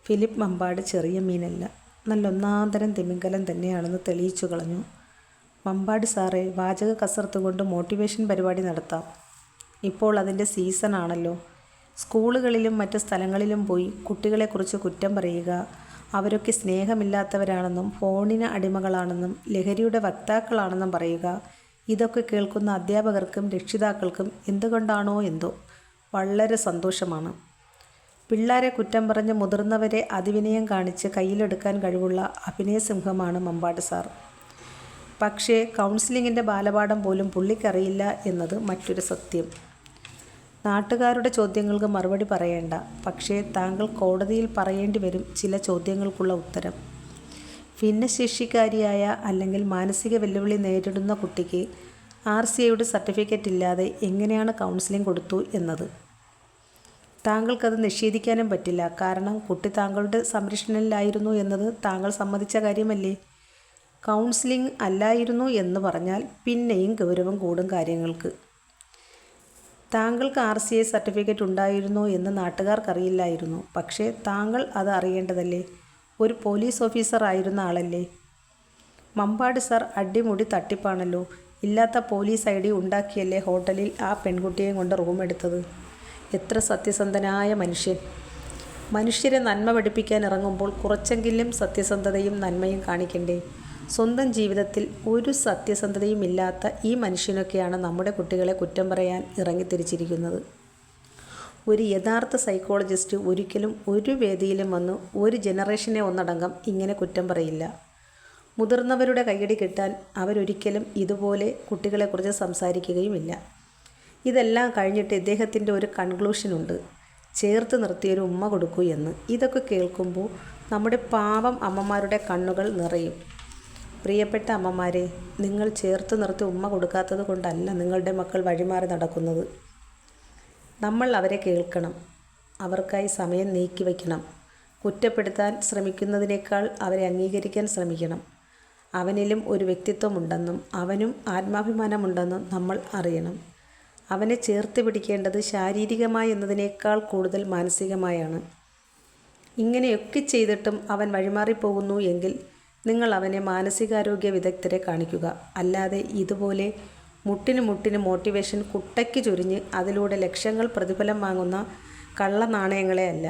Philip Mambad ചെറിയ മീനല്ല, നല്ല ഒന്നാന്തരം തിമിംഗലം തന്നെയാണെന്ന് തെളിയിച്ചു കളഞ്ഞു. മമ്പാട് സാറേ, വാചക കസർത്ത് കൊണ്ട് മോട്ടിവേഷൻ പരിപാടി നടത്താം. ഇപ്പോൾ അതിൻ്റെ സീസൺ ആണല്ലോ. സ്കൂളുകളിലും മറ്റ് സ്ഥലങ്ങളിലും പോയി കുട്ടികളെക്കുറിച്ച് കുറ്റം പറയുക, അവരൊക്കെ സ്നേഹമില്ലാത്തവരാണെന്നും ഫോണിന് അടിമകളാണെന്നും ലഹരിയുടെ വക്താക്കളാണെന്നും പറയുക, ഇതൊക്കെ കേൾക്കുന്ന അധ്യാപകർക്കും രക്ഷിതാക്കൾക്കും എന്തുകൊണ്ടാണോ എന്തോ വളരെ സന്തോഷമാണ്. പിള്ളേരെ കുറ്റം പറഞ്ഞ് മുതിർന്നവരെ അതിവിനയം കാണിച്ച് കയ്യിലെടുക്കാൻ കഴിവുള്ള അഭിനയസിംഹമാണ് മമ്പാട് സാർ. പക്ഷേ കൗൺസിലിങ്ങിൻ്റെ ബാലപാഠം പോലും പുള്ളിക്കറിയില്ല എന്നത് മറ്റൊരു സത്യം. നാട്ടുകാരുടെ ചോദ്യങ്ങൾക്ക് മറുപടി പറയേണ്ട, പക്ഷേ താങ്കൾ കോടതിയിൽ പറയേണ്ടി വരും ചില ചോദ്യങ്ങൾക്കുള്ള ഉത്തരം. ഭിന്നശേഷിക്കാരിയായ അല്ലെങ്കിൽ മാനസിക വെല്ലുവിളി നേരിടുന്ന കുട്ടിക്ക് RCAയുടെ സർട്ടിഫിക്കറ്റ് ഇല്ലാതെ എങ്ങനെയാണ് കൗൺസിലിംഗ് കൊടുത്തു എന്നത്. താങ്കൾക്കത് നിഷേധിക്കാനും പറ്റില്ല. കാരണം കുട്ടി താങ്കളുടെ സംരക്ഷണയിലായിരുന്നു എന്നത് താങ്കൾ സമ്മതിച്ച കാര്യമല്ലേ. കൗൺസിലിംഗ് അല്ലായിരുന്നു എന്ന് പറഞ്ഞാൽ പിന്നെയും ഗൗരവം കൂടും കാര്യങ്ങൾക്ക്. താങ്കൾക്ക് RCA സർട്ടിഫിക്കറ്റ് ഉണ്ടായിരുന്നോ എന്ന് നാട്ടുകാർക്കറിയില്ലായിരുന്നു. പക്ഷേ താങ്കൾ അത് അറിയേണ്ടതല്ലേ. ഒരു പോലീസ് ഓഫീസർ ആയിരുന്ന ആളല്ലേ. മമ്പാട് സാർ അടിമുടി തട്ടിപ്പാണല്ലോ. ഇല്ലാത്ത പോലീസ് ID ഉണ്ടാക്കിയല്ലേ ഹോട്ടലിൽ ആ പെൺകുട്ടിയെയും കൊണ്ട് റൂമെടുത്തത്. എത്ര സത്യസന്ധനായ മനുഷ്യൻ. മനുഷ്യരെ നന്മ പഠിപ്പിക്കാൻ ഇറങ്ങുമ്പോൾ കുറച്ചെങ്കിലും സത്യസന്ധതയും നന്മയും കാണിക്കണ്ടേ. സ്വന്തം ജീവിതത്തിൽ ഒരു സത്യസന്ധതയും ഇല്ലാത്ത ഈ മനുഷ്യനൊക്കെയാണ് നമ്മുടെ കുട്ടികളെ കുറ്റം പറയാൻ ഇറങ്ങിത്തിരിച്ചിരിക്കുന്നത്. ഒരു യഥാർത്ഥ സൈക്കോളജിസ്റ്റ് ഒരിക്കലും ഒരു വേദിയിലും വന്ന് ഒരു ജനറേഷനെ ഒന്നടങ്കം ഇങ്ങനെ കുറ്റം പറയില്ല. മുതിർന്നവരുടെ കയ്യടി കിട്ടാൻ അവരൊരിക്കലും ഇതുപോലെ കുട്ടികളെക്കുറിച്ച് സംസാരിക്കുകയുമില്ല. ഇതെല്ലാം കഴിഞ്ഞിട്ട് ഇദ്ദേഹത്തിൻ്റെ ഒരു കൺക്ലൂഷനുണ്ട്, ചേർത്ത് നിർത്തിയൊരു ഉമ്മ കൊടുക്കൂ എന്ന്. ഇതൊക്കെ കേൾക്കുമ്പോൾ നമ്മുടെ പാവം അമ്മമാരുടെ കണ്ണുകൾ നിറയും. പ്രിയപ്പെട്ട അമ്മമാരെ, നിങ്ങൾ ചേർത്ത് നിർത്തി ഉമ്മ കൊടുക്കാത്തത് കൊണ്ടല്ല നിങ്ങളുടെ മക്കൾ വഴിമാറി നടക്കുന്നത്. നമ്മൾ അവരെ കേൾക്കണം, അവർക്കായി സമയം നീക്കി വയ്ക്കണം. കുറ്റപ്പെടുത്താൻ ശ്രമിക്കുന്നതിനേക്കാൾ അവരെ അംഗീകരിക്കാൻ ശ്രമിക്കണം. അവനിലും ഒരു വ്യക്തിത്വമുണ്ടെന്നും അവനും ആത്മാഭിമാനമുണ്ടെന്നും നമ്മൾ അറിയണം. അവനെ ചേർത്ത് പിടിക്കേണ്ടത് ശാരീരികമായി എന്നതിനേക്കാൾ കൂടുതൽ മാനസികമായാണ്. ഇങ്ങനെയൊക്കെ ചെയ്തിട്ടും അവൻ വഴിമാറിപ്പോകുന്നു എങ്കിൽ നിങ്ങൾ അവനെ മാനസികാരോഗ്യ വിദഗ്ധരെ കാണിക്കുക. അല്ലാതെ ഇതുപോലെ മുട്ടിന് മുട്ടിന് മോട്ടിവേഷൻ കുട്ടയ്ക്ക് ചൊരിഞ്ഞ് അതിലൂടെ ലക്ഷങ്ങൾ പ്രതിഫലം വാങ്ങുന്ന കള്ള നാണയങ്ങളെ അല്ല.